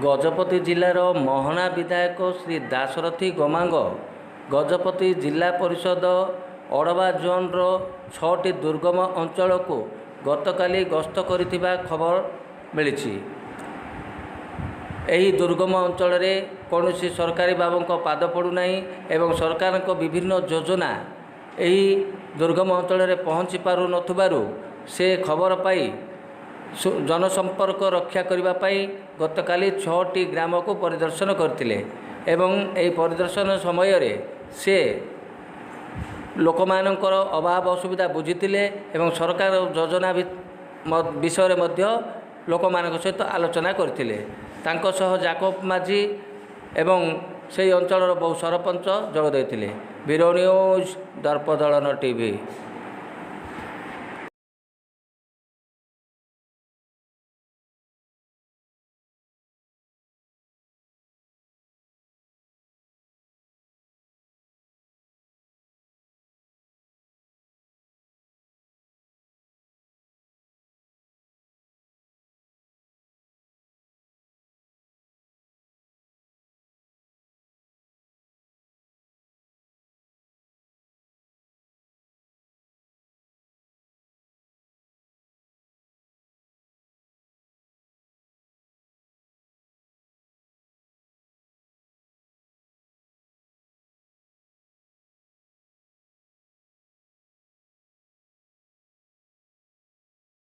ଗଜପତି ଜିଲ୍ଲାର ମହଣା ବିଧାୟକ ଶ୍ରୀ ଦାଶରଥୀ ଗମାଙ୍ଗ ଗଜପତି ଜିଲ୍ଲା ପରିଷଦ ଅଡ଼ବା ଜୋନ୍ର 6ଟି ଦୁର୍ଗମ ଅଞ୍ଚଳକୁ ଗତକାଲି ଗସ୍ତ କରିଥିବା ଖବର ମିଳିଛି। ଏହି ଦୁର୍ଗମ ଅଞ୍ଚଳରେ କୌଣସି ସରକାରୀ ବାବୁଙ୍କ ପାଦ ପଡ଼ୁନାହିଁ ଏବଂ ସରକାରଙ୍କ ବିଭିନ୍ନ ଯୋଜନା ଏହି ଦୁର୍ଗମ ଅଞ୍ଚଳରେ ପହଞ୍ଚି ପାରୁନଥିବାରୁ ସେ ଖବର ପାଇ ଜନସମ୍ପର୍କ ରକ୍ଷା କରିବା ପାଇଁ ଗତକାଲି 6ଟି ଗ୍ରାମକୁ ପରିଦର୍ଶନ କରିଥିଲେ ଏବଂ ଏହି ପରିଦର୍ଶନ ସମୟରେ ସେ ଲୋକମାନଙ୍କର ଅଭାବ ଅସୁବିଧା ବୁଝିଥିଲେ ଏବଂ ସରକାର ଯୋଜନା ବିଷୟରେ ମଧ୍ୟ ଲୋକମାନଙ୍କ ସହିତ ଆଲୋଚନା କରିଥିଲେ। ତାଙ୍କ ସହ ଜାକବ ମାଝୀ ଏବଂ ସେହି ଅଞ୍ଚଳର ବହୁ ସରପଞ୍ଚ ଯୋଗ ଦେଇଥିଲେ। Bureau news Darpadalan TV.